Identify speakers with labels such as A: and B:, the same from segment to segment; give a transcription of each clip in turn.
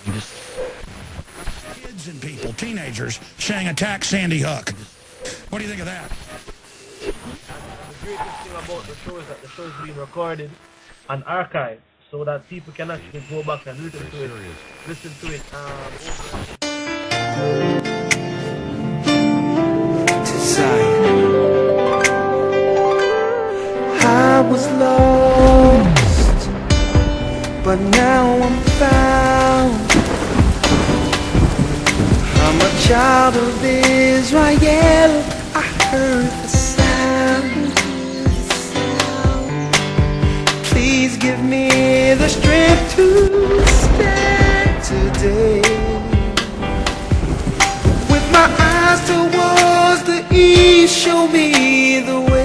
A: Kids and people, teenagers, saying attack Sandy Hook. What do you think of that?
B: The greatest thing about the show is that the show is being recorded and archived so that people can actually go back and listen to it.
C: I was lost, but now I'm found. I'm a child of Israel. I heard the sound. Please give me the strength to stand today. With my eyes towards the east, show me the way.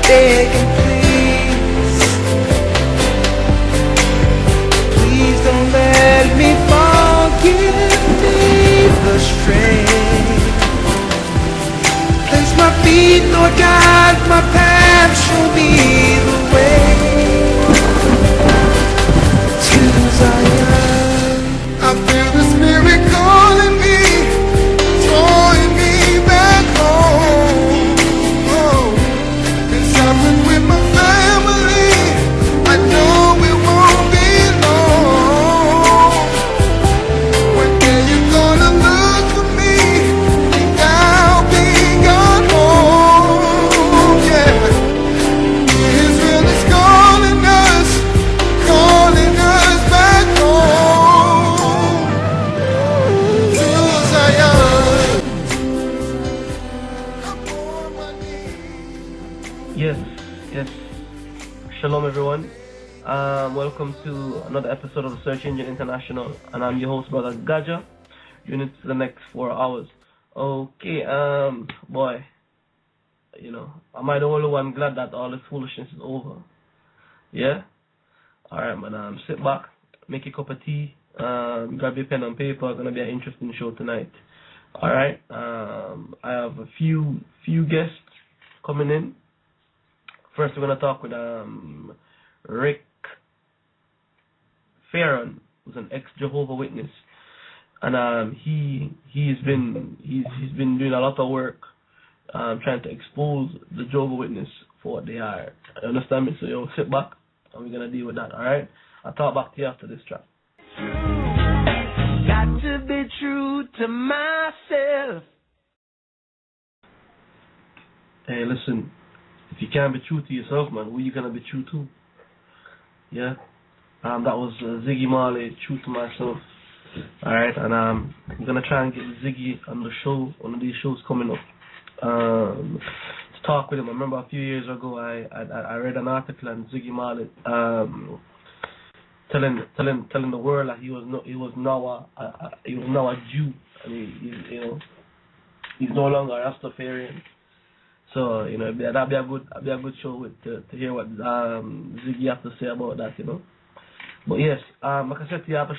C: Begging, please don't let me fall. Give me the strength. Place my feet, Lord, guide my path. Show me the way to Zion. I feel the Spirit calling me, drawing me back home. With my family, I know it won't be long. When are you gonna look for me? Think I'll be gone home. Yeah, Israel is calling us back home to Zion.
B: Yes. Shalom everyone. Welcome to another episode of the Search Engine International, and I'm your host, Brother Gaja. Doing it for the next 4 hours. Okay, boy, am I the only one glad that all this foolishness is over? Yeah? Alright, man, sit back, make a cup of tea, grab your pen and paper. It's gonna be an interesting show tonight. Alright, I have a few guests coming in. First, we're gonna talk with Rick Farron, who's an ex-Jehovah Witness, and he's been doing a lot of work trying to expose the Jehovah Witness for what they are. You understand me? So sit back, and we're gonna deal with that. All right? I'll talk back to you after this track.
C: Got to be true to myself.
B: Hey, listen. If you can't be true to yourself, man, who are you gonna be true to? Yeah? That was Ziggy Marley, True to Myself. Alright, and I'm gonna try and get Ziggy on the show, one of these shows coming up, to talk with him. I remember a few years ago I read an article on Ziggy Marley telling the world that he was now a Jew. I mean, he's no longer a Rastafarian. So that'd be a good show to hear what Ziggy have to say about that, But yes, like I said to you, I have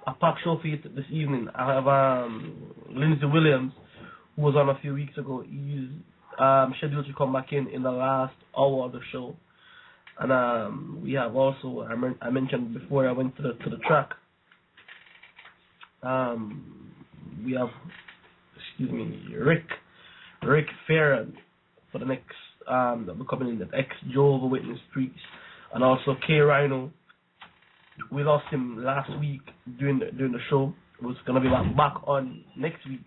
B: a packed show for you this evening. I have Lindsay Williams, who was on a few weeks ago. He's scheduled to come back in the last hour of the show, and we have also I mentioned before I went to the track. We have Rick Farron for the next that will coming in, the ex-Jehovah Witness priest, and also K Rhino. We lost him last week during the show. It was gonna be back on next week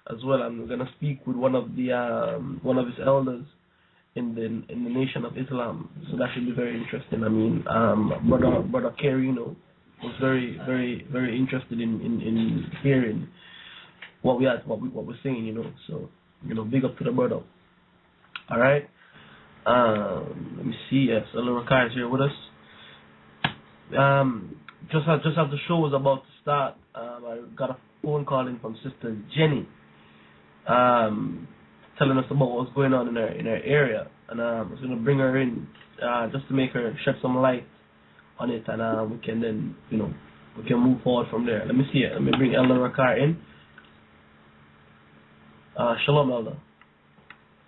B: as well. I'm gonna speak with one of his elders in the Nation of Islam. So that should be very interesting. I mean, brother K Rhino was very, very, very interested in hearing what we're saying, So big up to the brother. All right. Let me see. Yes, Alora is here with us. Just as the show was about to start, I got a phone call in from Sister Jenny, telling us about what's going on in her area, and I was gonna bring her in just to make her shed some light on it, and we can then we can move forward from there. Let me see it. Let me bring Elder Rakar in. Shalom, Elder.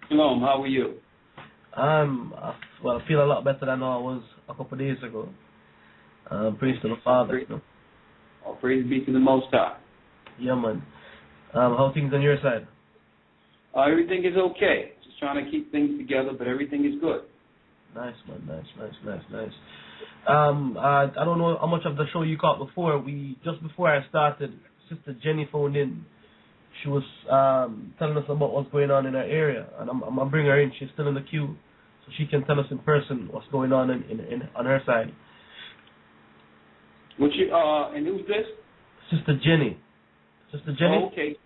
D: Shalom, how are you?
B: I feel a lot better than I was a couple of days ago. Praise to the Father. You know?
D: Oh, praise be to the Most High.
B: Yeah, man. How things on your side?
D: Everything is okay. Just trying to keep things together, but everything is good.
B: Nice, man. Nice. I don't know how much of the show you caught before. Just before I started, Sister Jenny phoned in. She was telling us about what's going on in her area, and I'm gonna bring her in. She's still in the queue, so she can tell us in person what's going on on her side.
D: And who's this?
B: Sister Jenny.
D: Oh, okay.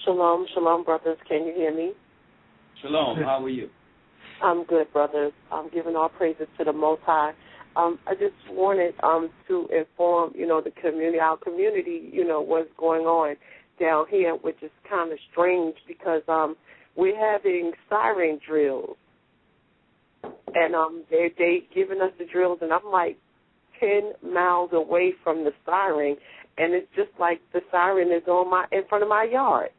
E: Shalom, brothers. Can you hear me?
D: Shalom. How are you?
E: I'm good, brothers. I'm giving all praises to the Most High. I just wanted to inform, the community, our community, what's going on down here, which is kind of strange because we're having siren drills, and they giving us the drills, and I'm like 10 miles away from the siren, and it's just like the siren is in front of my yard.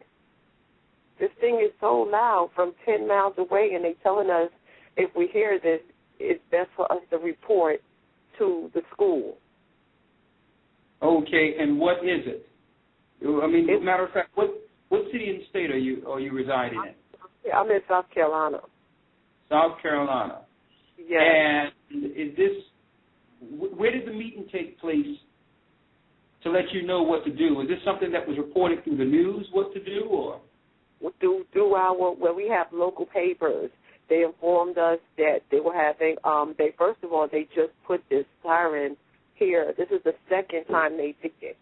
E: This thing is so loud from 10 miles away, and they're telling us if we hear this, it's best for us to report to the school.
D: Okay, and what is it? I mean, matter of fact, what city and state are you residing in?
E: I'm in South Carolina.
D: South Carolina.
E: Yes.
D: And where did the meeting take place to let you know what to do? Was this something that was reported through the news, what to do, or?
E: Through where we have local papers, they informed us that they were having, first of all, they just put this siren here. This is the second time they did it.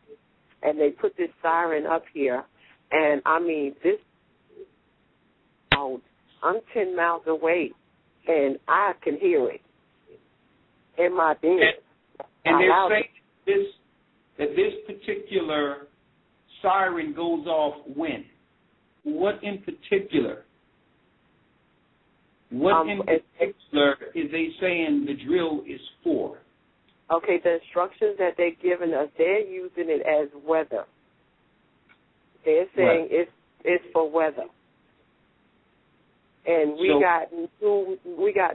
E: And they put this siren up here. And, I mean, I'm 10 miles away, and I can hear it in my bed.
D: And they're saying that this particular siren goes off when? What in particular? What in particular is they saying the drill is for?
E: Okay, the instructions that they're giving us, they're using it as weather. They're saying it's for weather. And we got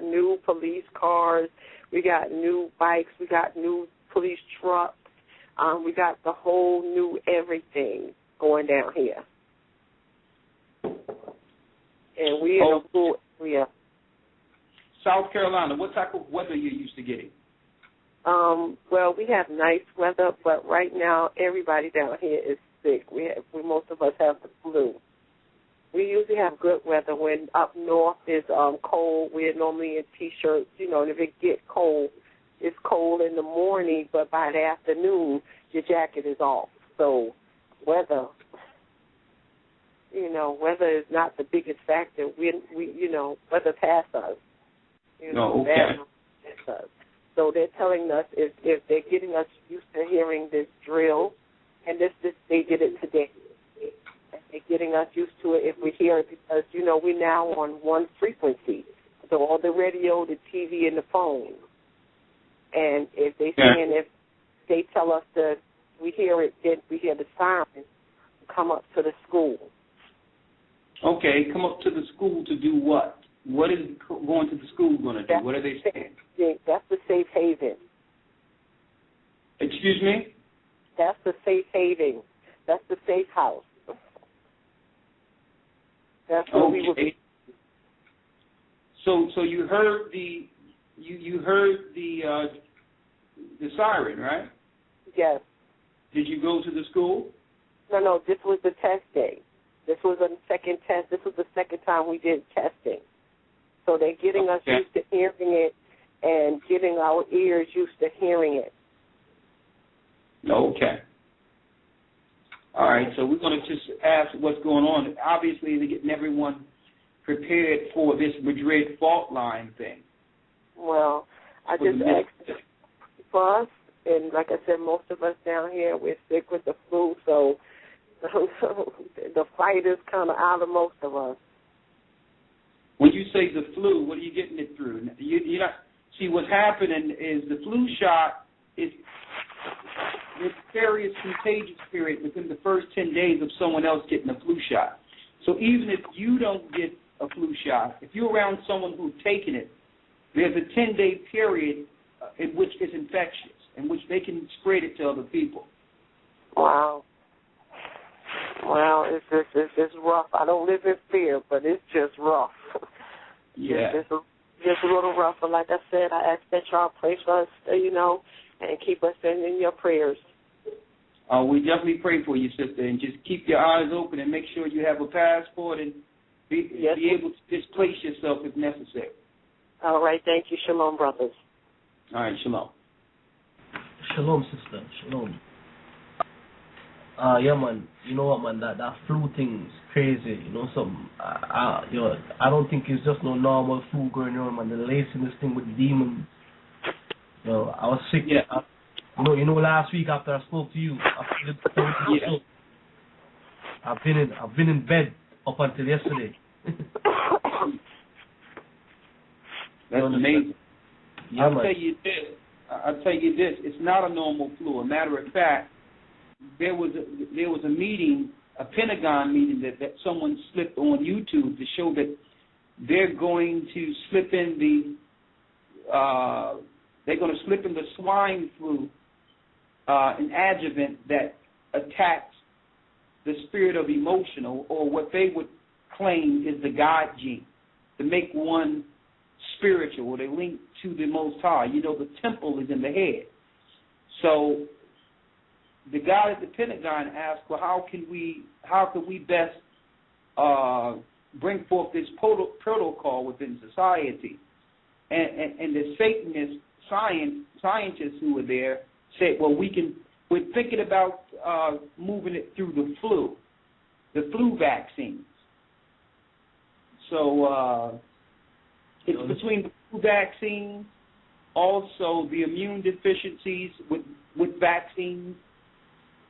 E: new police cars, we got new bikes, we got new police trucks, we got the whole new everything going down here. And we in a full area.
D: South Carolina, what type of weather are you used to getting?
E: Well, we have nice weather, but right now everybody down here is sick. Most of us have the flu. We usually have good weather. When up north is cold, we're normally in T-shirts. And if it gets cold, it's cold in the morning, but by the afternoon, your jacket is off. So weather is not the biggest factor. Weather past us. Past us. So they're telling us if they're getting us used to hearing this drill, and they did it today. And they're getting us used to it if we hear it because, we're now on one frequency. So all the radio, the TV, and the phone. And if if they tell us that we hear it, then we hear the siren, come up to the school.
D: Okay, come up to the school to do what? What is going to the school going to do? What are they saying?
E: That's the safe haven.
D: Excuse me?
E: That's the safe haven. That's the safe house. That's where we would be.
D: So you heard the siren, right?
E: Yes.
D: Did you go to the school?
E: No, this was the test day. This was a second test. This was the second time we did testing. So they're getting us used to hearing it and getting our ears used to hearing it.
D: Okay. All right, so we're going to just ask what's going on. Obviously, they're getting everyone prepared for this Madrid fault line thing.
E: Well, I just asked for us, and like I said, most of us down here, we're sick with the flu, so the fight is kind of out of most of us.
D: When you say the flu, what are you getting it through? You're not, see, what's happening is the flu shot is it carries contagious period within the first 10 days of someone else getting a flu shot. So even if you don't get a flu shot, if you're around someone who's taken it, there's a 10-day period in which it's infectious, in which they can spread it to other people.
E: Wow. Well, it's rough. I don't live in fear, but it's just rough.
D: Yeah.
E: It's just a little rough. But like I said, I ask that y'all pray for us, and keep us in your prayers.
D: We definitely pray for you, sister, and just keep your eyes open and make sure you have a passport and be able to displace yourself if necessary.
E: All right. Thank you. Shalom, brothers.
D: All right. Shalom.
B: Shalom, sister. Shalom. Yeah, man. You know what, man? That flu thing's crazy. You know something? I don't think it's just no normal flu going on, man. They're lacing this thing with demons. I was sick.
D: Yeah.
B: You know, last week after I spoke to you, I've been in bed up until yesterday.
D: That's amazing.
B: Yeah,
D: I'll tell you this. It's not a normal flu. A matter of fact, there was a meeting, a Pentagon meeting that someone slipped on YouTube to show that they're going to slip in the swine flu, an adjuvant that attacks the spirit of emotional, or what they would claim is the God gene, to make one spiritual, or they link to the Most High. The temple is in the head. So the guy at the Pentagon asked, well, how can we best bring forth this protocol within society? And the Satanist scientists who were there said, well, we're thinking about moving it through the flu vaccines. So it's between the flu vaccines, also the immune deficiencies with vaccines,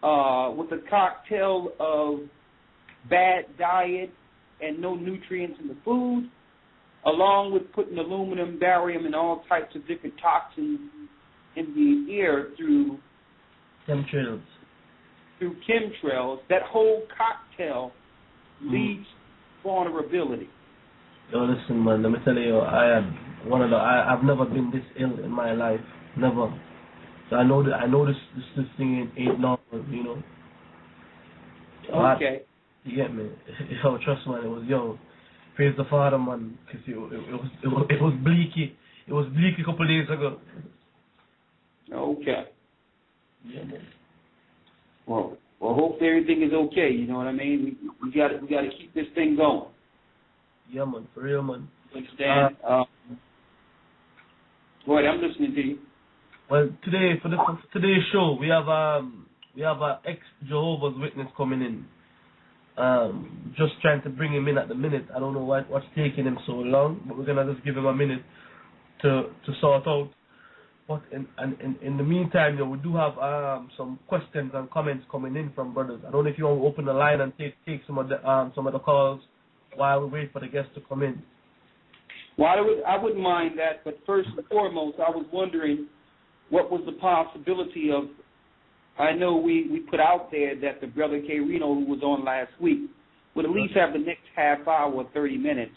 D: with a cocktail of bad diet and no nutrients in the food, along with putting aluminum, barium, and all types of different toxins in the air through
B: chemtrails.
D: That whole cocktail leads to vulnerability.
B: Yo, listen, man. Let me tell you, I've never been this ill in my life, never. So I know this thing ain't normal,
D: Okay.
B: You get me? Yo, trust man, praise the Father, man, because it was bleaky. It was bleaky a couple of days ago.
D: Okay.
B: Yeah, man.
D: Well, hope everything is okay. You know what I mean? We got to keep this thing going.
B: Yeah, man, for real, man.
D: Understand? Go ahead, I'm listening to you.
B: Well, today for today's show, we have a ex-Jehovah's Witness coming in. Just trying to bring him in at the minute. I don't know what's taking him so long, but we're gonna just give him a minute to sort out. But in the meantime, we do have some questions and comments coming in from brothers. I don't know if you want to open the line and take some of the calls while we wait for the guests to come in.
D: Well, I wouldn't mind that, but first and foremost, I was wondering what was the possibility of. I know we put out there that the brother K. Reno, who was on last week, would at least have the next half hour or 30 minutes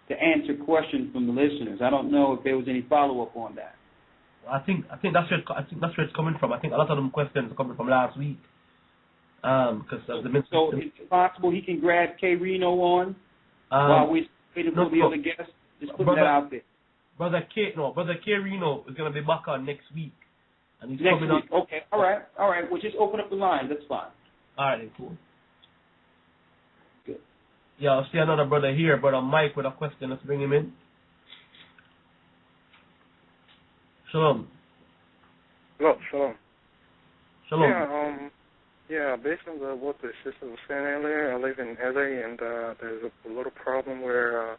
D: to answer questions from the listeners. I don't know if there was any follow-up on that.
B: I think that's where it's coming from. I think a lot of them questions are coming from last week.
D: So is it possible he can grab K. Reno on while we're waiting for the other guests? Just putting that out there.
B: Brother K. Reno is going to be back on next week. And he's
D: next
B: coming
D: week.
B: on.
D: Okay, all right. Well, just open up the line. That's fine.
B: All right, then, cool.
D: Good.
B: Yeah, I'll see another brother here, Brother Mike, with a question. Let's bring him in. Shalom.
F: Hello, shalom.
B: Shalom.
F: Yeah, based on what the sister was saying earlier, I live in LA, and there's a little problem where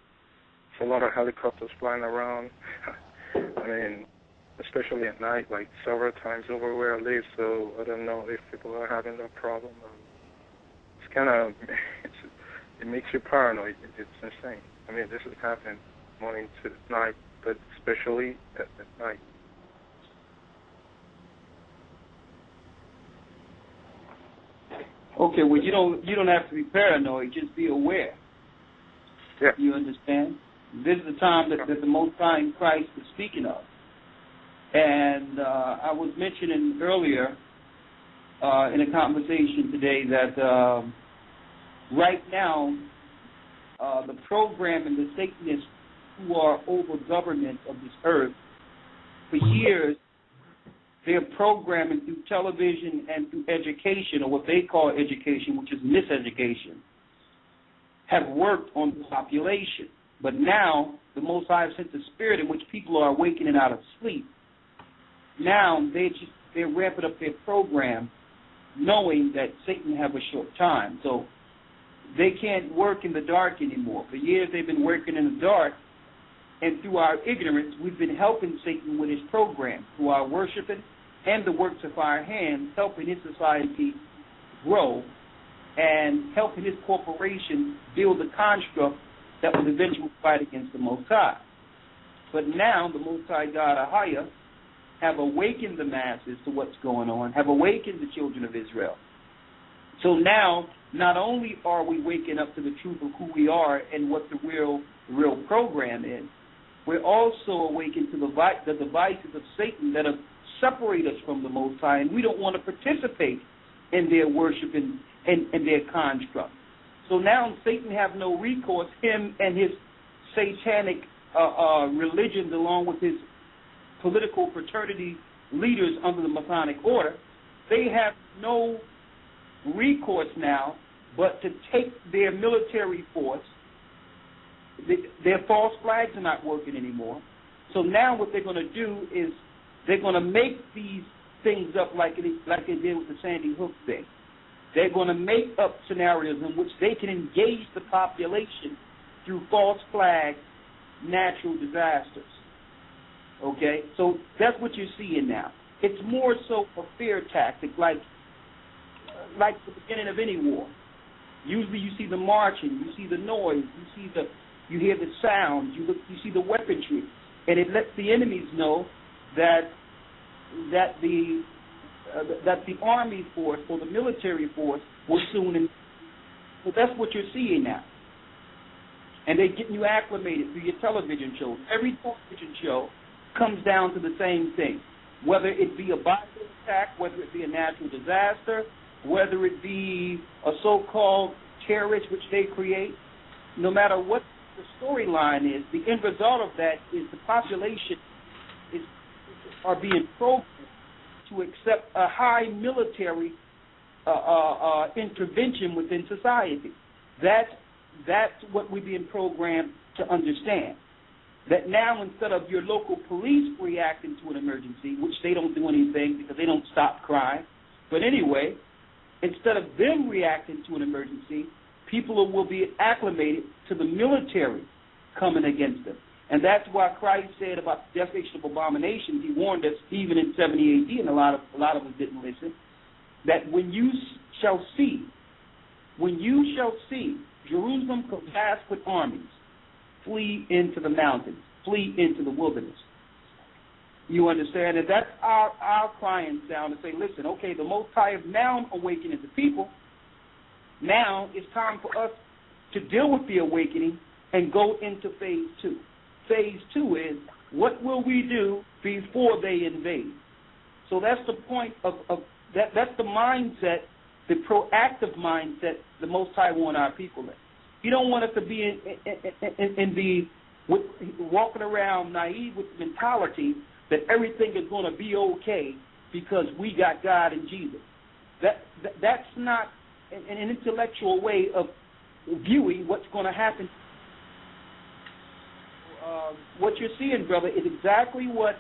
F: there's a lot of helicopters flying around. I mean, especially at night, like several times over where I live, so I don't know if people are having that problem. It's kind of, it makes you paranoid. It's insane. I mean, this is happening morning to night, but especially at night.
D: Okay, well, you don't have to be paranoid. Just be aware.
F: Yeah.
D: You understand? This is the time that the Most High in Christ is speaking of. And I was mentioning earlier in a conversation today that right now the program and the Satanists who are over government of this earth, for years, they're programming through television and through education, or what they call education, which is miseducation, have worked on the population. But now, the Most High has sent the spirit in which people are awakening out of sleep. Now, they're ramping up their program, knowing that Satan have a short time. So they can't work in the dark anymore. For years, they've been working in the dark, and through our ignorance, we've been helping Satan with his program, through our worshiping and the works of our hands, helping his society grow and helping his corporation build a construct that will eventually fight against the Most High. But now, the Most High God, Ahaya, have awakened the masses to what's going on, have awakened the children of Israel. So now, not only are we waking up to the truth of who we are and what the real program is, we're also awakened to the devices of Satan that have separated us from the Most High, and we don't want to participate in their worship and their construct. So now Satan have no recourse, him and his satanic religions, along with his political fraternity leaders under the Masonic order, they have no recourse now but to take their military force. Their false flags are not working anymore. So now what they're going to do is they're going to make these things up like they did with the Sandy Hook thing. They're going to make up scenarios in which they can engage the population through false flag natural disasters. Okay? So that's what you're seeing now. It's more so a fear tactic, like the beginning of any war. Usually you see the marching, you see the noise, you hear the sound, you see the weaponry, and it lets the enemies know that the army force or the military force will soon. So that's what you're seeing now. And they're getting you acclimated through your television shows. Every television show comes down to the same thing, whether it be a Bible attack, whether it be a natural disaster, whether it be a so-called terrorist which they create. No matter what the storyline is, the end result of that is the population are being programmed to accept a high military intervention within society. That's what we're being programmed to understand. That now, instead of your local police reacting to an emergency, which they don't do anything because they don't stop crime, but anyway, instead of them reacting to an emergency, people will be acclimated to the military coming against them. And that's why Christ said about the devastation of abominations. He warned us even in 70 AD, and a lot of us didn't listen, that when you shall see Jerusalem compassed with armies, flee into the mountains, flee into the wilderness. You understand? And that's our crying sound to say, listen, okay, the Most High have now awakened the people. Now it's time for us to deal with the awakening and go into phase 2. Phase 2 is, what will we do before they invade? So that's the point of that. That's the mindset, the proactive mindset the Most High want our people in. He don't want us to be walking around naive with the mentality that everything is going to be okay because we got God and Jesus. That's not an intellectual way of viewing what's going to happen. What you're seeing, brother, is exactly what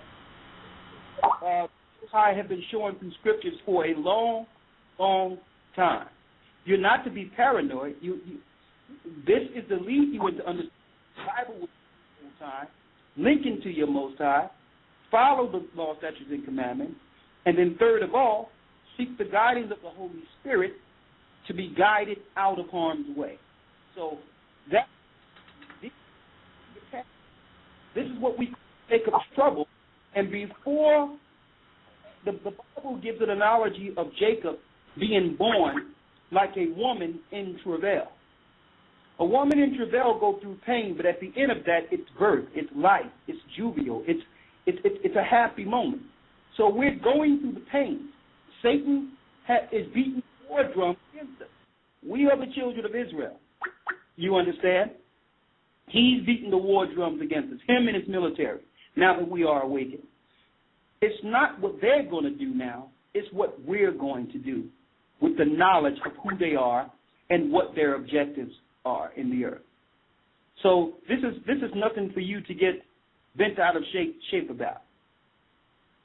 D: I have been showing through scriptures for a long, long time. You're not to be paranoid. This is to lead you into understanding the Bible with the whole time, linking to your Most High, follow the law, statutes, and commandments, and then third of all, seek the guidance of the Holy Spirit to be guided out of harm's way. So this is what we take up trouble. And before the Bible gives an analogy of Jacob being born like a woman in travail. A woman in travail go through pain, but at the end of that, it's birth, it's life, it's jubilee, it's a happy moment. So we're going through the pain. Satan is beating the war drum against us. We are the children of Israel. You understand? He's beating the war drums against us, him and his military, now that we are awakened. It's not what they're going to do now. It's what we're going to do with the knowledge of who they are and what their objectives are in the earth. So this is nothing for you to get bent out of shape about.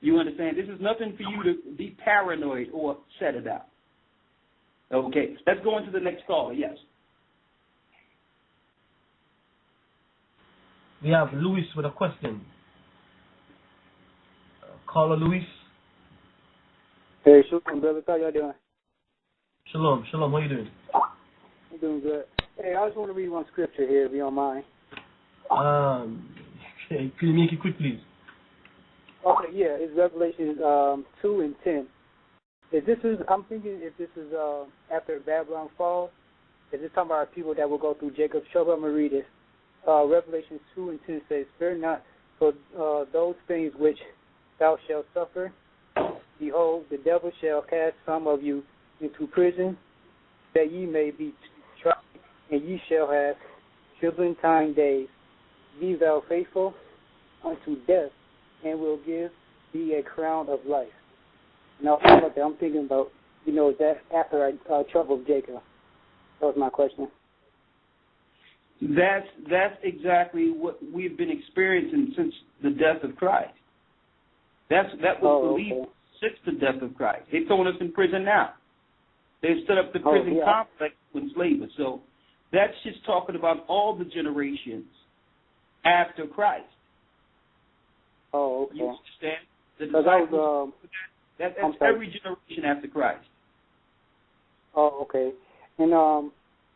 D: You understand? This is nothing for you to be paranoid or upset about. Okay, let's go on to the next caller. Yes.
B: We have Luis with a question. Caller Luis.
G: Hey, shalom, brother. How y'all doing?
B: Shalom. How you doing?
G: I'm doing good. Hey, I just want to read one scripture here, if you don't mind.
B: Okay, can you make it quick, please?
G: Okay, yeah, it's Revelation 2 and 10. I'm thinking if this is after Babylon falls, is this talking about people that will go through Jacob's trouble? I'm going to read it. Revelation 2 and 10 says, "Fear not for those things which thou shalt suffer. Behold, the devil shall cast some of you into prison, that ye may be tried, and ye shall have 7 days. Be thou faithful unto death, and will give thee a crown of life." Now, I'm thinking about, that after trouble of Jacob. That was my question.
D: That's exactly what we've been experiencing since the death of Christ. That was believed since the death of Christ. They're throwing us in prison now. They've set up the prison complex to enslave us. So that's just talking about all the generations after Christ.
G: Oh, okay.
D: You understand? That's every generation after Christ.
G: Oh, okay. And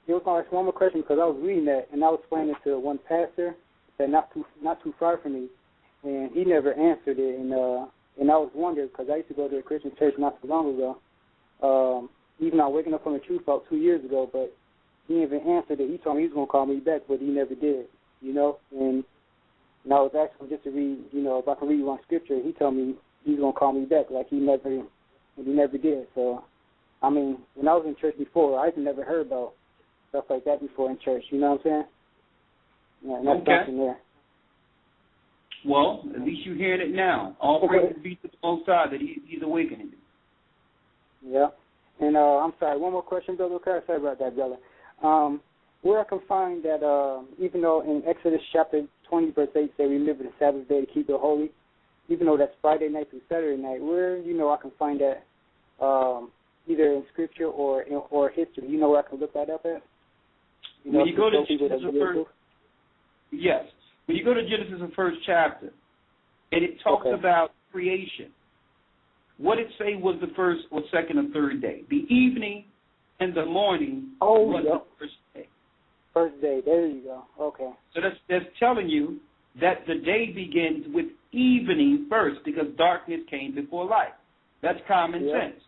G: there was one more question, because I was reading that, and I was explaining it to one pastor that not too far from me, and he never answered it. And I was wondering, because I used to go to a Christian church not too long ago. Even I waking up from the truth about 2 years ago, but he never answered it. He told me he was going to call me back, but he never did. And I was asking just to read, if I can read one scripture. He told me he's going to call me back, like he never did. So, I mean, when I was in church before, I never heard about stuff like that before in church. You know what I'm saying? Yeah, and that's something there.
D: Well, at least you're hearing it now. All praise be to the Most High that He's awakening you.
G: Yeah. And I'm sorry, one more question, Brother Carr. Sorry about that, brother. Where I can find that, even though in Exodus chapter 20, verse 8 say, "Remember the Sabbath day to keep it holy," even though that's Friday night through Saturday night, where, I can find that either in Scripture or history. You know where I can look that up at?
D: When you go to Genesis, yes. When you go to Genesis, the first chapter, and it talks about creation, what it say was the first or second or third day? The evening and the morning was the first day.
G: First day, there you go. Okay.
D: So that's telling you that the day begins with evening first, because darkness came before light. That's common sense.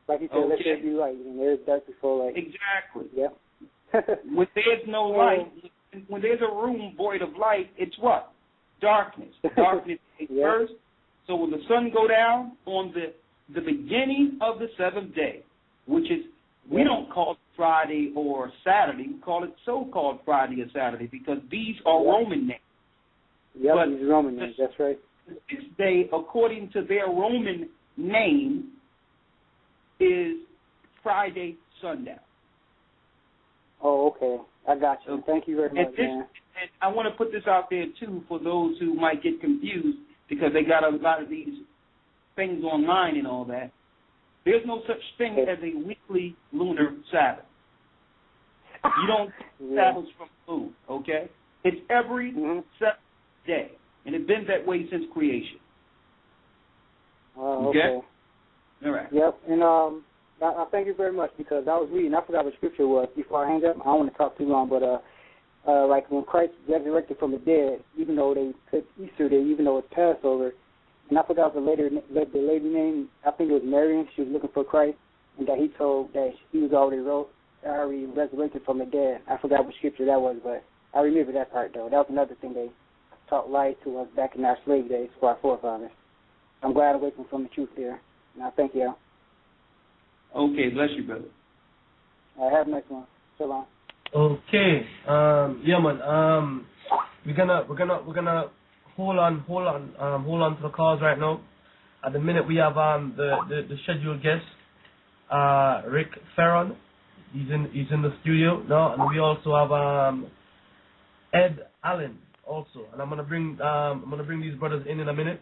G: Like you said, let there be light, and there's dark before light.
D: Exactly.
G: Yep.
D: When there's no light, when there's a room void of light, it's what? Darkness. Darkness is first. So when the sun go down on the beginning of the seventh day, which is, we don't call it Friday or Saturday, we call it so-called Friday or Saturday, because these are Roman names.
G: Yep, these are Roman names, that's right.
D: The sixth day, according to their Roman name, is Friday sundown.
G: Oh, okay. I got you.
D: Okay.
G: Thank you very much, man.
D: And I want to put this out there, too, for those who might get confused, because they got a lot of these things online and all that. There's no such thing as a weekly lunar Sabbath. You don't Sabbaths from the moon, okay? It's every seventh day, and it's been that way since creation.
G: Okay.
D: All right.
G: Yep, and I thank you very much, because I was reading, I forgot what scripture was before I hang up. I don't want to talk too long, but like when Christ resurrected from the dead, even though they took Easter Day, even though it's Passover, and I forgot the lady name, I think it was Mary, she was looking for Christ, and that he told that he was already resurrected from the dead. I forgot what scripture that was, but I remember that part, though. That was another thing they taught lies to us back in our slave days for our forefathers. I'm glad I'm waiting from the truth there. And I thank you.
D: Okay, bless you, brother.
G: Have a nice one. Shalom.
B: Okay. Yeah, man. We're gonna hold on to the calls right now. At the minute we have the scheduled guest, Rick Farron. He's in the studio now, and we also have Ed Allen also. And I'm gonna bring these brothers in a minute,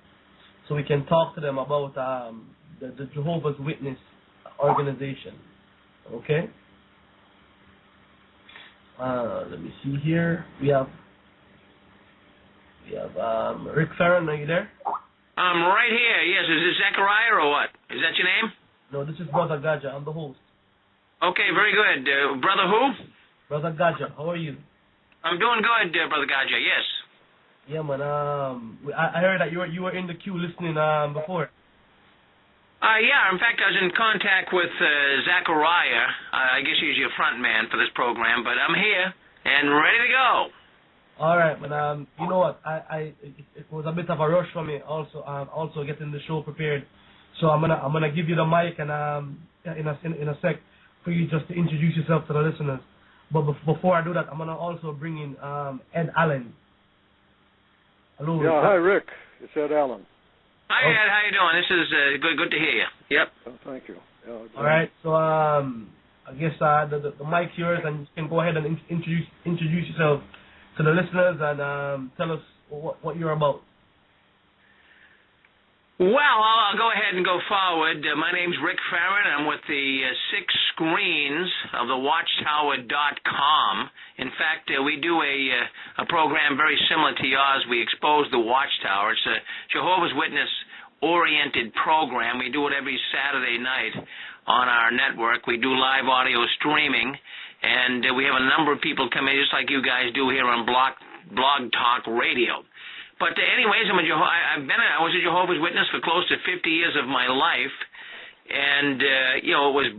B: so we can talk to them about the Jehovah's Witness organization. Okay. Let me see here. We have Rick Farron. Are you there?
H: I'm right here. Yes. Is it Zechariah or what? Is that your name?
B: No, this is Brother Gaja. I'm the host.
H: Okay, very good. Brother who?
B: Brother Gaja. How are you?
H: I'm doing good, Brother Gaja. Yes.
B: Yeah, man. I heard that you were in the queue listening before.
H: Yeah. In fact, I was in contact with Zechariah. I guess he's your front man for this program, but I'm here and ready to go.
B: All right, man. You know what? It was a bit of a rush for me. Also getting the show prepared. So I'm gonna give you the mic and in a sec for you just to introduce yourself to the listeners. But before I do that, I'm gonna also bring in Ed Allen. Hello.
I: Yeah. Hi, Rick. It's Ed Allen.
H: Hi, Ed. How you doing? This is good to hear you. Yep.
I: Oh, thank you.
B: All right. So I guess the mic's yours, and you can go ahead and introduce yourself to the listeners and tell us what you're about.
H: Well, I'll go ahead and go forward. My name's Rick Farron. I'm with the 6 screens of the Watchtower.com. In fact, we do a program very similar to yours. We expose the Watchtower. It's a Jehovah's Witness-oriented program. We do it every Saturday night on our network. We do live audio streaming, and we have a number of people come in, just like you guys do here on Blog Talk Radio. But anyways, I was a Jehovah's Witness for close to 50 years of my life, and it was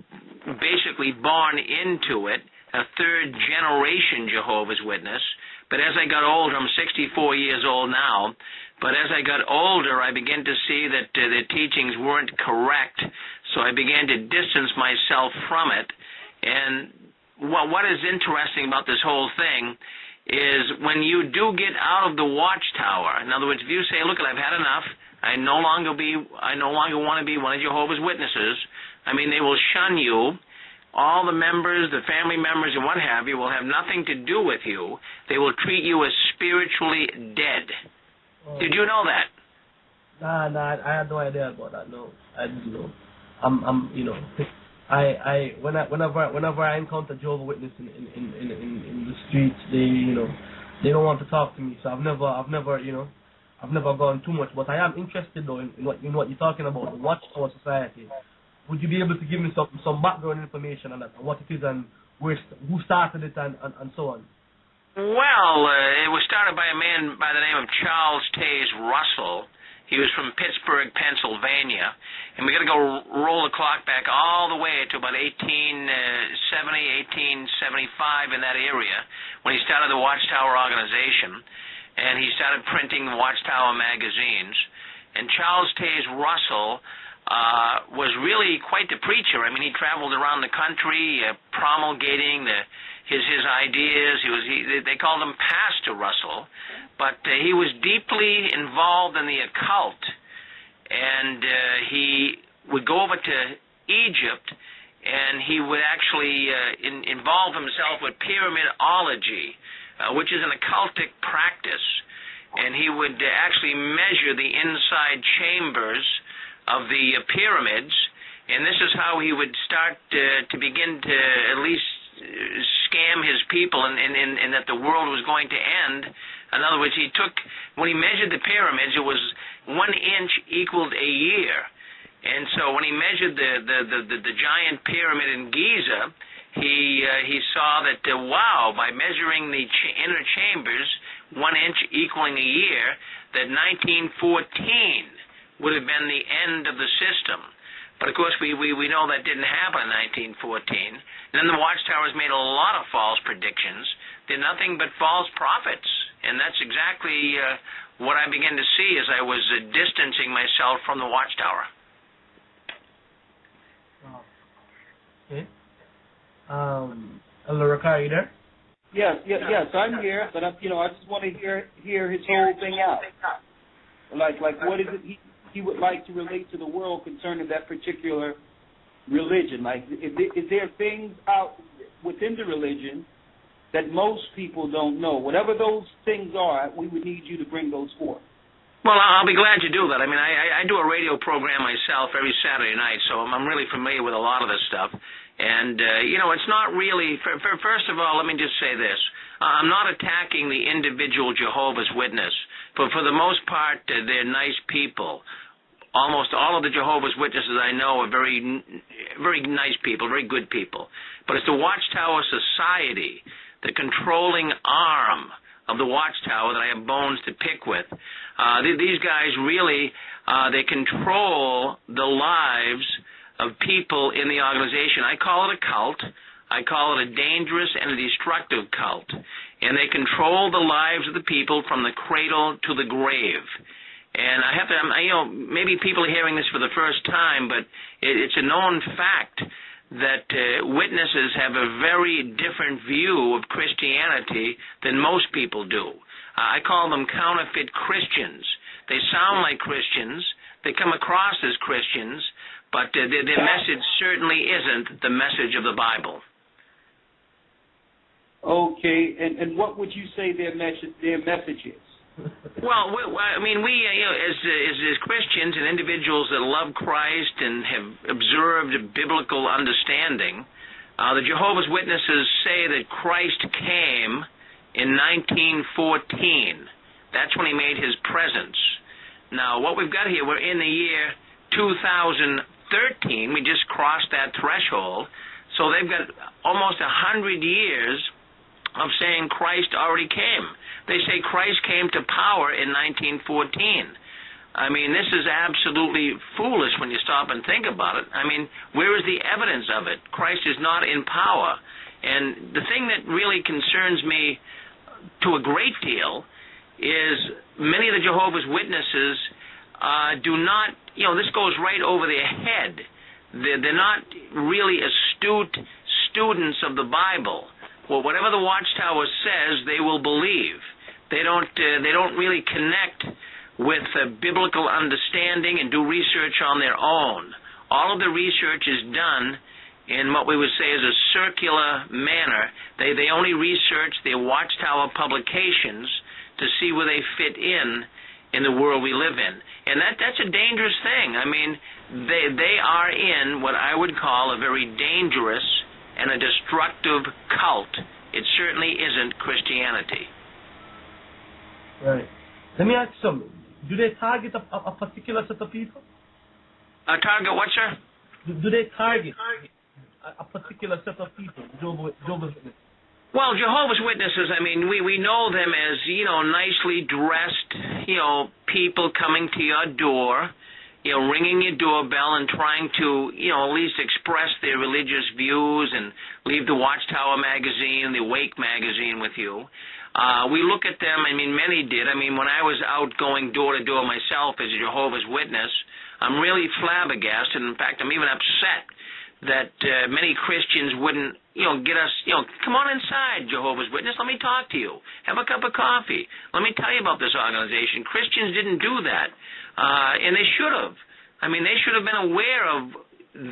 H: basically born into it, a third-generation Jehovah's Witness. But as I got older, I'm 64 years old now, but as I got older, I began to see that the teachings weren't correct, so I began to distance myself from it. And what is interesting about this whole thing is when you do get out of the Watchtower, in other words, if you say, look, I've had enough, I no longer want to be one of Jehovah's Witnesses, I mean, they will shun you. All the members, the family members, and what have you will have nothing to do with you. They will treat you as spiritually dead. Did you know that?
B: Nah, I had no idea about that. No, I didn't know. Whenever I encounter Jehovah's Witness in the streets, they don't want to talk to me. So I've never gone too much. But I am interested though in what you're talking about, the Watchtower Society. Would you be able to give me some background information on that, and what it is, and who started it, and so on?
H: Well, it was started by a man by the name of Charles Taze Russell. He was from Pittsburgh, Pennsylvania. And we're going to go roll the clock back all the way to about 1870, 1875 in that area when he started the Watchtower organization. And he started printing Watchtower magazines. And Charles Taze Russell was really quite the preacher. I mean, he traveled around the country promulgating his ideas. They called him Pastor Russell. But he was deeply involved in the occult, and he would go over to Egypt, and he would actually involve himself with pyramidology, which is an occultic practice, and he would actually measure the inside chambers of the pyramids, and this is how he would start to begin to at least scam his people, and that the world was going to end. In other words, when he measured the pyramids, it was 1 inch equaled a year. And so when he measured the giant pyramid in Giza, he saw that, by measuring the inner chambers, 1 inch equaling a year, that 1914 would have been the end of the system. But, of course, we know that didn't happen in 1914. And then the Watchtowers made a lot of false predictions. They're nothing but false prophets. And that's exactly what I began to see as I was distancing myself from the Watchtower.
B: Wow. Okay. Elder are you there?
D: Yes, I'm here, but I just want to hear his whole thing out. Like what is it he would like to relate to the world concerning that particular religion? Like, is there things out within the religion that most people don't know? Whatever those things are, we would need you to bring those forth.
H: Well, I'll be glad to do that. I mean, I do a radio program myself every Saturday night, so I'm really familiar with a lot of this stuff. And, it's not really, first of all, let me just say this. I'm not attacking the individual Jehovah's Witness, but for the most part, they're nice people. Almost all of the Jehovah's Witnesses I know are very, very nice people, very good people. But it's the Watchtower Society, the controlling arm of the Watchtower, that I have bones to pick with. These guys really, they control the lives of people in the organization. I call it a cult. I call it a dangerous and a destructive cult. And they control the lives of the people from the cradle to the grave. And I have to, maybe people are hearing this for the first time, but it's a known fact that witnesses have a very different view of Christianity than most people do. I call them counterfeit Christians. They sound like Christians. They come across as Christians, but their message certainly isn't the message of the Bible.
D: Okay, and what would you say their message is?
H: Well, we as Christians and individuals that love Christ and have observed biblical understanding, the Jehovah's Witnesses say that Christ came in 1914. That's when he made his presence. Now, what we've got here, we're in the year 2013. We just crossed that threshold. So they've got almost 100 years of saying Christ already came. They say Christ came to power in 1914. I mean, this is absolutely foolish when you stop and think about it. I mean, where is the evidence of it? Christ is not in power. And the thing that really concerns me to a great deal is many of the Jehovah's Witnesses do not, this goes right over their head. They're not really astute students of the Bible. Well, whatever the Watchtower says, they will believe. They don't really connect with biblical understanding and do research on their own. All of the research is done in what we would say is a circular manner. They only research their Watchtower publications to see where they fit in the world we live in. And that's a dangerous thing. I mean, they are in what I would call a very dangerous and a destructive cult. It certainly isn't Christianity.
B: Right. Let me ask you something. Do they target a particular set of people?
H: Target what, sir?
B: Do they target a particular set of people, Jehovah's Witnesses?
H: Well, Jehovah's Witnesses, I mean, we know them as, nicely dressed, people coming to your door, ringing your doorbell and trying to, at least express their religious views and leave the Watchtower magazine, the Wake magazine with you. We look at them, I mean, many did. I mean, when I was out going door to door myself as a Jehovah's Witness, I'm really flabbergasted. In fact, I'm even upset that many Christians wouldn't, get us, come on inside, Jehovah's Witness, let me talk to you. Have a cup of coffee. Let me tell you about this organization. Christians didn't do that, and they should have. I mean, they should have been aware of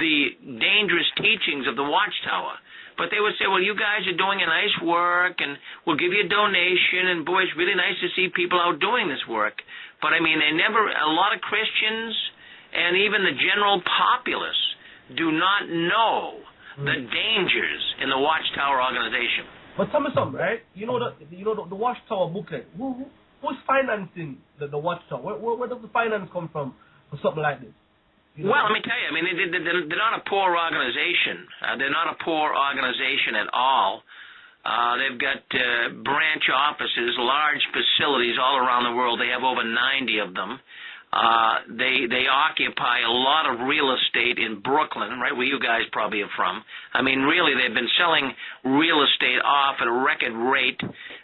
H: the dangerous teachings of the Watchtower. But they would say, well, you guys are doing a nice work, and we'll give you a donation, and boy, it's really nice to see people out doing this work. But, I mean, a lot of Christians and even the general populace do not know the dangers in the Watchtower organization. But
B: tell me something, right? The Watchtower booklet. Who's financing the Watchtower? Where does the finance come from for something like this?
H: Well, let me tell you, I mean, they're not a poor organization. They're not a poor organization at all. They've got branch offices, large facilities all around the world. They have over 90 of them. They occupy a lot of real estate in Brooklyn, right where you guys probably are from. I mean, really, they've been selling real estate off at a record rate.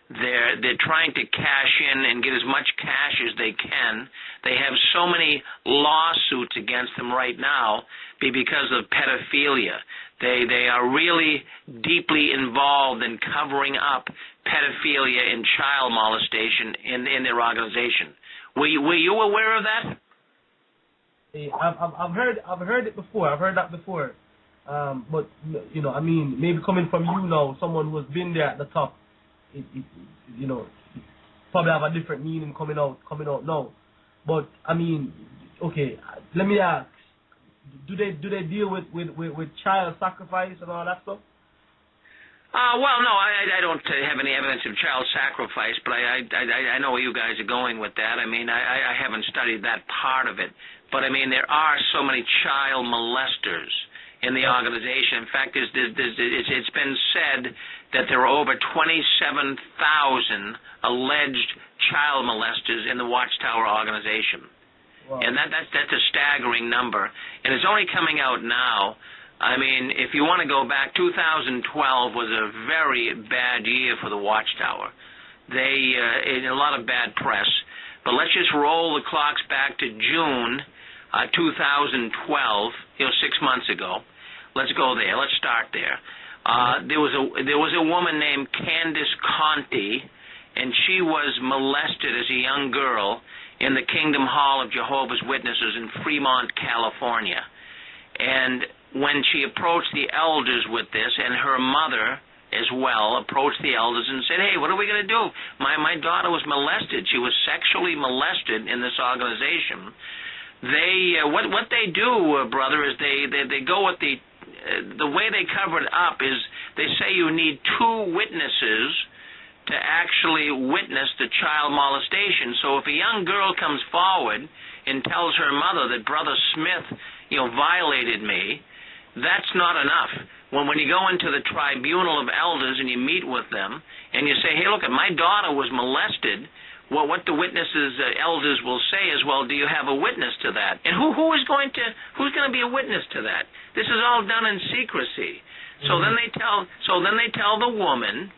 H: They're trying to cash in and get as much cash as they can. They have so many lawsuits against them right now because of pedophilia. They are really deeply involved in covering up pedophilia and child molestation in their organization. Were you aware of that?
B: I've heard it before. I've heard that before. But you know, I mean, maybe coming from you now, someone who has been there at the top, it probably have a different meaning coming out now. But I mean, okay, let me ask: do they deal with child sacrifice and all that stuff?
H: Well, no, I don't have any evidence of child sacrifice, but I know where you guys are going with that. I mean, I haven't studied that part of it. But, I mean, there are so many child molesters in the organization. In fact, it's been said that there are over 27,000 alleged child molesters in the Watchtower organization. Wow. And that's a staggering number. And it's only coming out now. I mean, if you want to go back, 2012 was a very bad year for the Watchtower. They in a lot of bad press. But let's just roll the clocks back to June 2012, 6 months ago. Let's go there. Let's start there. There was a woman named Candace Conti, and she was molested as a young girl in the Kingdom Hall of Jehovah's Witnesses in Fremont, California. And when she approached the elders with this, and her mother as well approached the elders and said, hey, what are we going to do? My daughter was molested. She was sexually molested in this organization. They what they do, brother, is they go with the way they cover it up is they say you need 2 witnesses to actually witness the child molestation. So if a young girl comes forward and tells her mother that Brother Smith, violated me, that's not enough. When you go into the tribunal of elders and you meet with them and you say, hey, look, my daughter was molested, well, what the witnesses, elders will say is, well, do you have a witness to that? And who's going to be a witness to that? This is all done in secrecy. So then they tell the woman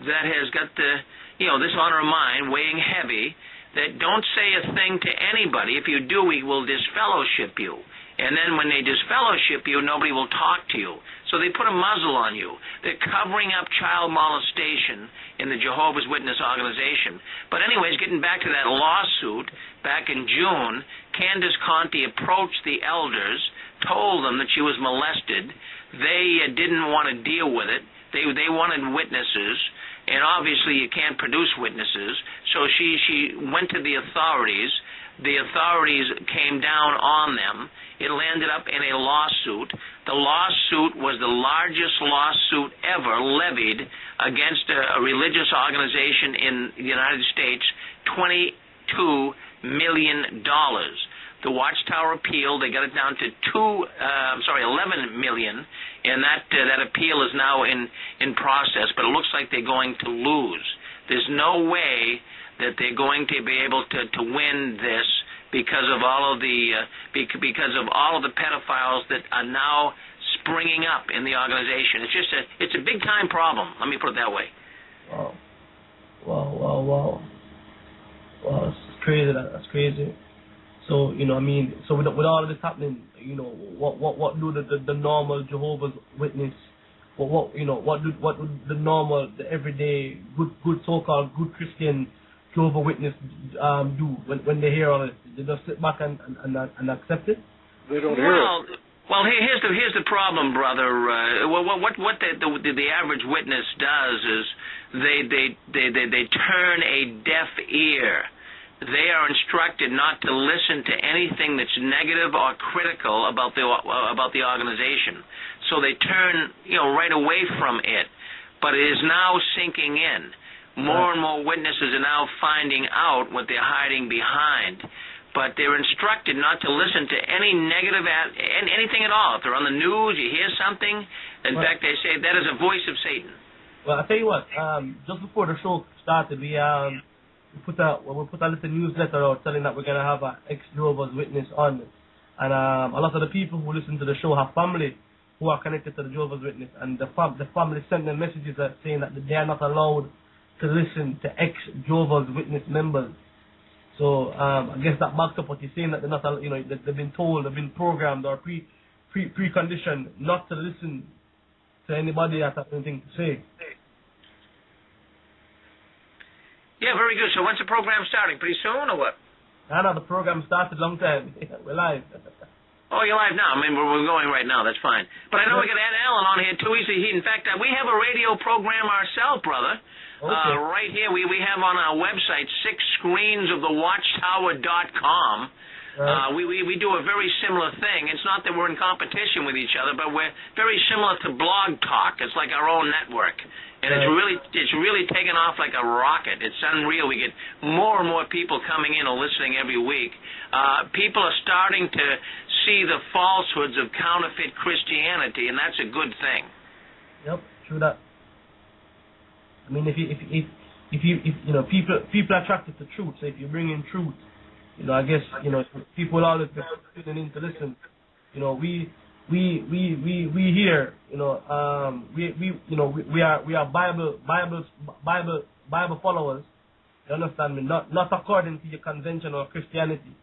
H: that has got this on her mind weighing heavy, that don't say a thing to anybody. If you do, we will disfellowship you. And then when they disfellowship you, nobody will talk to you. So they put a muzzle on you. They're covering up child molestation in the Jehovah's Witness organization. But anyways, getting back to that lawsuit, back in June, Candace Conti approached the elders, told them that she was molested. They didn't want to deal with it. They wanted witnesses, and obviously you can't produce witnesses. So she went to the authorities. The authorities came down on them. It landed up in a lawsuit. The lawsuit was the largest lawsuit ever levied against a religious organization in the United States, $22 million. The Watchtower appealed. They got it down to $11 million, and that appeal is now in process, but it looks like they're going to lose. There's no way that they're going to be able to win this because of all of the pedophiles that are now springing up in the organization. It's a big time problem. Let me put it that way.
B: Wow. That's crazy. That's crazy. So so with all of this happening, what do the normal Jehovah's Witness, what do the normal, the everyday good so-called good Christian Jehovah Witness do when they hear all this? They just sit back and accept it?
I: They don't hear it.
H: Well, here's the problem, brother. What the average witness does is they turn a deaf ear. They are instructed not to listen to anything that's negative or critical about the organization. So they turn right away from it. But it is now sinking in. More and more witnesses are now finding out what they're hiding behind. But they're instructed not to listen to any negative, anything at all. If they're on the news, you hear something, in fact, they say that is a voice of Satan.
B: Well, I'll tell you what, just before the show started, we put a little newsletter out telling that we're gonna have an ex-Jehovah's Witness on, and a lot of the people who listen to the show have family who are connected to the Jehovah's Witness, and the family send them messages saying that they are not allowed to listen to ex-Jehovah's Witness members. So I guess that backs up what you're saying, that they're not, that they've been told, they've been programmed or preconditioned not to listen to anybody that has anything to say.
H: Yeah, very good. So when's the program starting? Pretty soon or what?
B: I know the program started a long time. We're live.
H: Oh, you're live now. I mean, we're going right now. That's fine. But I know we got Ed Allen on here too. In fact, we have a radio program ourselves, brother.
B: Okay.
H: Right here, we have on our website 6screensofthewatchtower.com.
B: Right.
H: We do a very similar thing. It's not that we're in competition with each other, but we're very similar to Blog Talk. It's like our own network. And it's really taken off like a rocket. It's unreal. We get more and more people coming in and listening every week. People are starting to see the falsehoods of counterfeit Christianity, and that's a good thing.
B: Yep, true that. I mean, if people are attracted to truth. So if you bring in truth, I guess people will always be tuning in to listen. We here, we are Bible followers. You understand me? Not according to your conventional Christianity.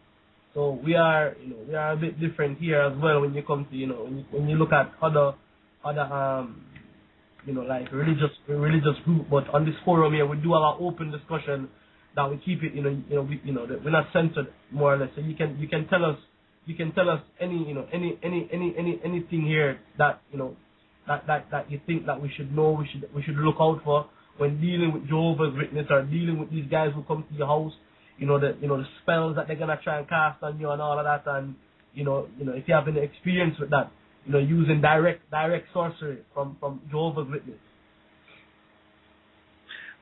B: So we are a bit different here as well when you come to when you look at other like religious group. But on this forum here, we do our open discussion. That we keep it, we're not censored more or less. So you can tell us anything here that that you think that we should know, we should look out for when dealing with Jehovah's Witness or dealing with these guys who come to your house. The spells that they're gonna try and cast on you and all of that, and if you have any experience with that, using direct sorcery from Jehovah's Witness.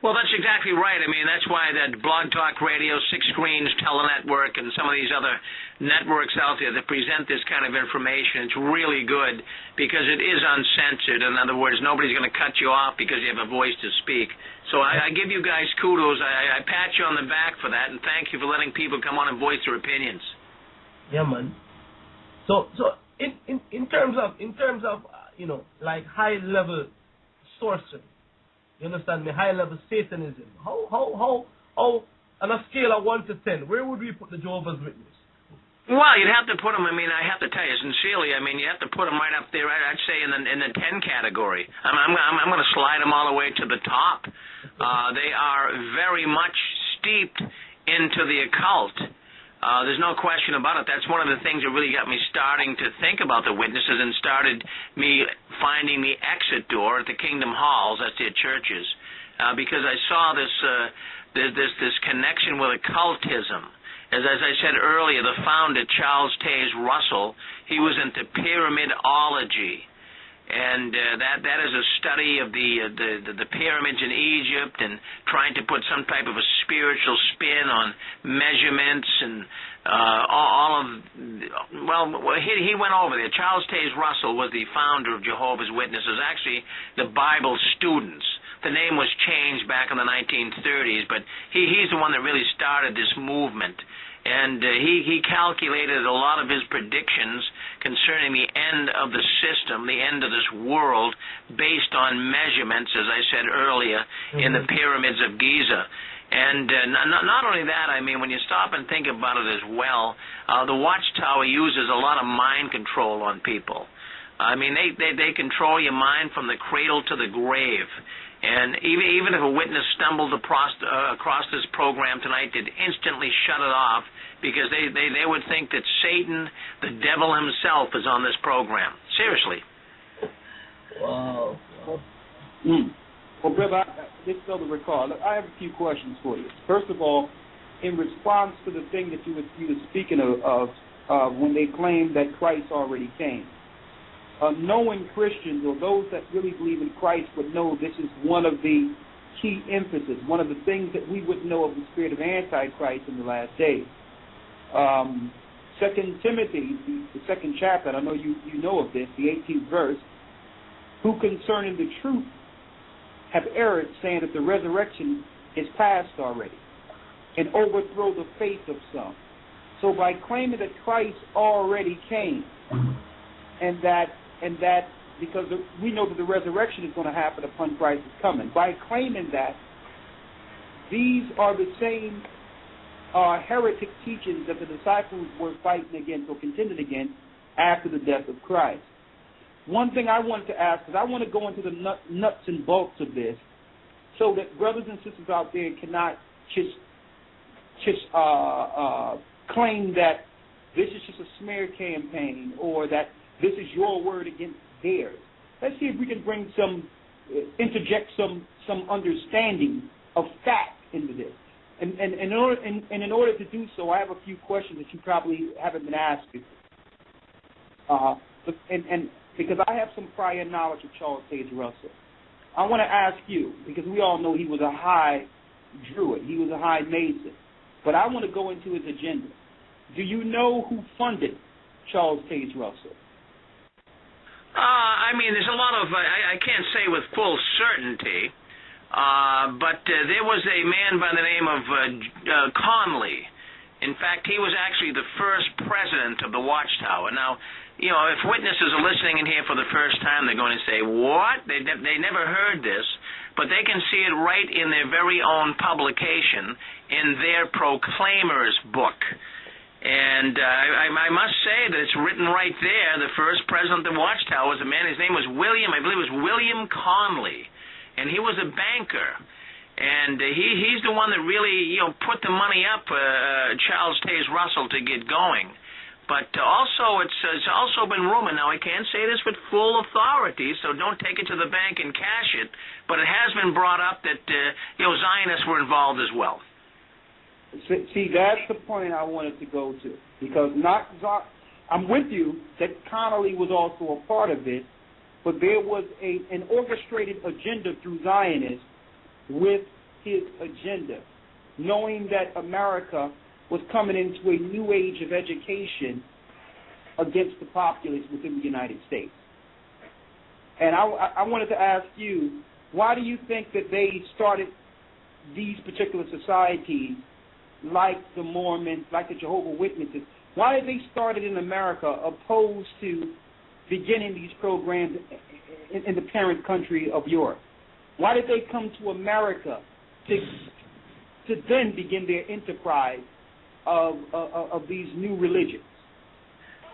H: Well, that's exactly right. I mean, that's why that Blog Talk Radio, 6 Screens, Telenetwork, and some of these other networks out there that present this kind of information, it's really good because it is uncensored. In other words, nobody's going to cut you off because you have a voice to speak. So I give you guys kudos. I pat you on the back for that, and thank you for letting people come on and voice their opinions.
B: Yeah, man. So in terms of like high level sorcery. You understand me? High-level Satanism. How, on a scale of 1 to 10, where would we put the Jehovah's Witness?
H: Well, you'd have to put them. I mean, I have to tell you sincerely. I mean, you have to put them right up there. I'd say in the 10 category. I'm going to slide them all the way to the top. They are very much steeped into the occult. There's no question about it. That's one of the things that really got me starting to think about the witnesses and started me finding the exit door at the Kingdom Halls, that's their churches, because I saw this connection with occultism. As I said earlier, the founder, Charles Taze Russell, he was into pyramidology. And that is a study of the pyramids in Egypt and trying to put some type of a spiritual spin on measurements and he went over there. Charles Taze Russell was the founder of Jehovah's Witnesses, actually the Bible Students. The name was changed back in the 1930s, but he's the one that really started this movement. And he calculated a lot of his predictions concerning the end of the system, the end of this world, based on measurements, as I said earlier, in the pyramids of Giza. And not only that, I mean, when you stop and think about it as well, the Watchtower uses a lot of mind control on people. I mean, they control your mind from the cradle to the grave. And even if a witness stumbled across this program tonight, they'd instantly shut it off because they would think that Satan, the devil himself, is on this program. Seriously.
B: Wow.
D: Well, brother, just so to recall, I have a few questions for you. First of all, in response to the thing that you were speaking of when they claimed that Christ already came, knowing Christians or those that really believe in Christ would know this is one of the key emphasis, one of the things that we would know of the spirit of Antichrist in the last days. 2 Timothy, the second chapter, I know you know of this, the 18th verse, who concerning the truth have erred, saying that the resurrection is past already. and overthrow the faith of some. So by claiming that Christ already came, and that because we know that the resurrection is going to happen upon Christ's coming, by claiming that, these are the same heretic teachings that the disciples were fighting against or contending against after the death of Christ. One thing I want to ask is I want to go into the nuts and bolts of this so that brothers and sisters out there cannot just claim that this is just a smear campaign or that this is your word against theirs. Let's see if we can bring interject some understanding of fact into this. And in order to do so, I have a few questions that you probably haven't been asked before. And because I have some prior knowledge of Charles Taze Russell, I want to ask you, because we all know he was a high Druid, he was a high Mason, but I want to go into his agenda. Do you know who funded Charles Taze Russell?
H: I mean, there's a lot of, I can't say with full certainty, but there was a man by the name of Conley. In fact, he was actually the first president of the Watchtower. Now, you know, if witnesses are listening in here for the first time, they're going to say, what? They never heard this, but they can see it right in their very own publication, in their Proclaimer's book. And I must say that it's written right there. The first president of the Watchtower was a man, his name was William Conley, and he was a banker. And he's the one that really, you know, put the money up, Charles Taze Russell, to get going. But also, it's also been rumored, now I can't say this with full authority, so don't take it to the bank and cash it, but it has been brought up that, you know, Zionists were involved as well.
D: See, that's the point I wanted to go to, because I'm with you that Connolly was also a part of it, but there was an orchestrated agenda through Zionists with his agenda, knowing that America was coming into a new age of education against the populace within the United States. And I wanted to ask you, why do you think that they started these particular societies, like the Mormons, like the Jehovah's Witnesses? Why did they start it in America opposed to beginning these programs in the parent country of Europe? Why did they come to America to then begin their enterprise of these new religions?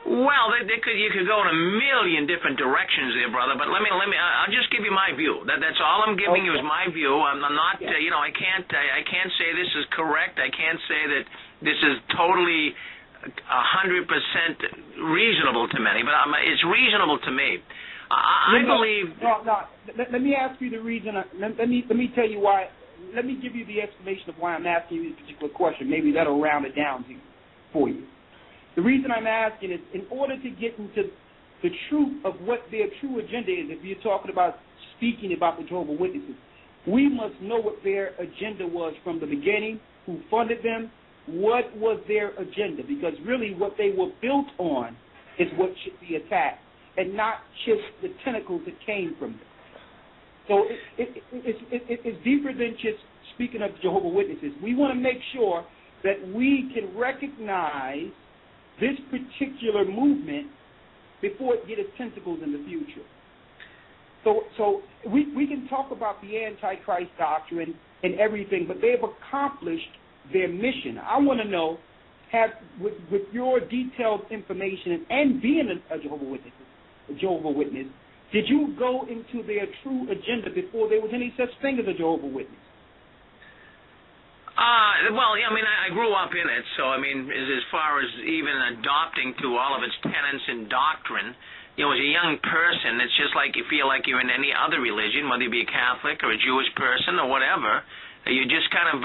H: Well, you could go in a million different directions there, brother. But let me. I'll just give you my view. That's all I'm giving you is my view. I'm not. You know, I can't say this is correct. I can't say that this is totally 100% reasonable to many, but it's reasonable to me. I believe.
D: No. Let me ask you the reason. Let me tell you why. Let me give you the explanation of why I'm asking you this particular question. Maybe that'll round it down for you. The reason I'm asking is, in order to get into the truth of what their true agenda is, if you're talking about speaking about the Jehovah's Witnesses, we must know what their agenda was from the beginning, who funded them, what was their agenda, because really what they were built on is what should be attacked, and not just the tentacles that came from them. So it's deeper than just speaking of Jehovah's Witnesses. We want to make sure that we can recognize this particular movement before it gets its tentacles in the future. So we can talk about the Antichrist doctrine and everything, but they've accomplished their mission. I want to know, with your detailed information and being a Jehovah's Witness, did you go into their true agenda before there was any such thing as a Jehovah's Witness?
H: Well, I mean, I grew up in it, so, I mean, as far as even adopting to all of its tenets and doctrine, you know, as a young person, it's just like you feel like you're in any other religion, whether you be a Catholic or a Jewish person or whatever. You just kind of,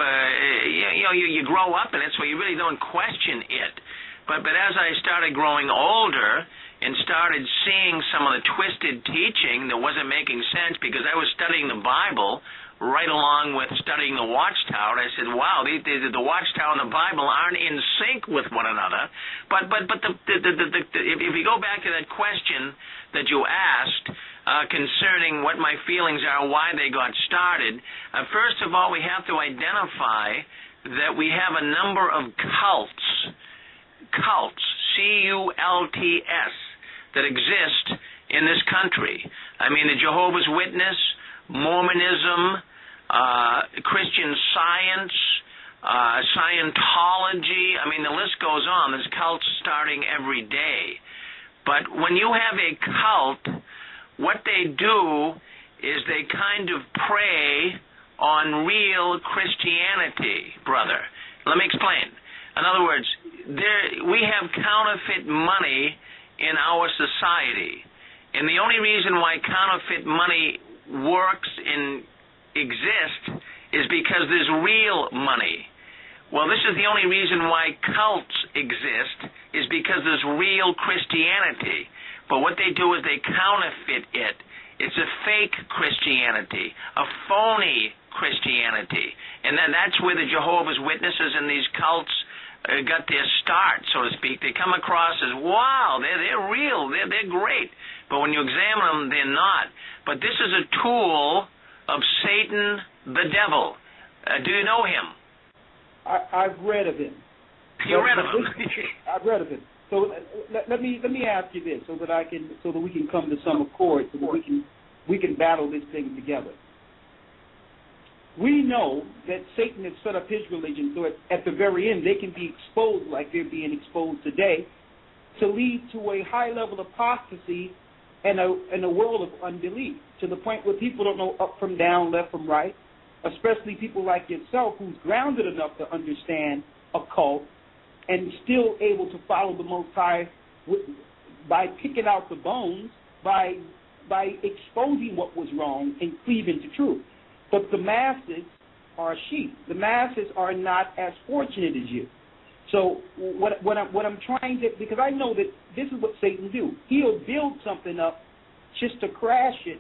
H: you grow up in it, so you really don't question it. But as I started growing older and started seeing some of the twisted teaching that wasn't making sense, because I was studying the Bible right along with studying the Watchtower, I said, wow, the Watchtower and the Bible aren't in sync with one another. But if you go back to that question that you asked concerning what my feelings are, why they got started, first of all, we have to identify that we have a number of cults, C-U-L-T-S, that exist in this country. I mean, the Jehovah's Witness, Mormonism, Christian Science, Scientology. I mean, the list goes on. There's cults starting every day. But when you have a cult, what they do is they kind of prey on real Christianity, brother. Let me explain. In other words, we have counterfeit money in our society. And the only reason why counterfeit money works and exists is because there's real money. Well, this is the only reason why cults exist, is because there's real Christianity. But what they do is they counterfeit it. It's a fake Christianity, a phony Christianity. And then that's where the Jehovah's Witnesses and these cults got their start, so to speak. They come across as, wow, they're real, they're great. But when you examine them, they're not. But this is a tool of Satan, the devil. Do you know him?
D: I've read of him.
H: You read of him?
D: I've read of him. So let me ask you this, so that we can come to some accord, so that we can battle this thing together. We know that Satan has set up his religion so at the very end they can be exposed like they're being exposed today, to lead to a high level of apostasy and a world of unbelief, to the point where people don't know up from down, left from right, especially people like yourself who's grounded enough to understand occult and still able to follow the Most High by picking out the bones, by exposing what was wrong and cleaving to truth. But the masses are sheep. The masses are not as fortunate as you. So what I'm trying to, because I know that this is what Satan do. He'll build something up just to crash it,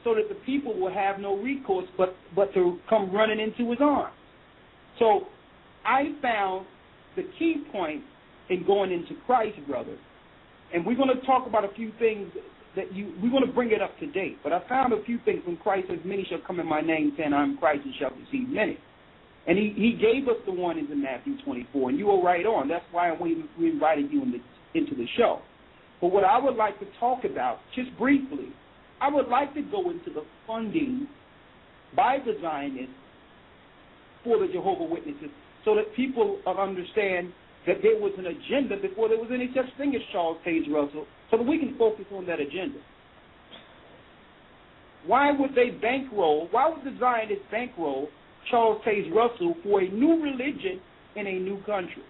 D: so that the people will have no recourse but to come running into his arms. So I found the key point in going into Christ, brother, and we're going to talk about a few things we're going to bring it up to date. But I found a few things when Christ says, many shall come in my name, saying, I am Christ, and shall receive many. And he gave us the warnings in Matthew 24, and you were right on. That's why we invited you into the show. But what I would like to talk about, just briefly, I would like to go into the funding by the Zionists for the Jehovah's Witnesses, so that people understand that there was an agenda before there was any such thing as Charles Taze Russell, so that we can focus on that agenda. Why would the Zionists bankroll Charles Taze Russell for a new religion in a new country?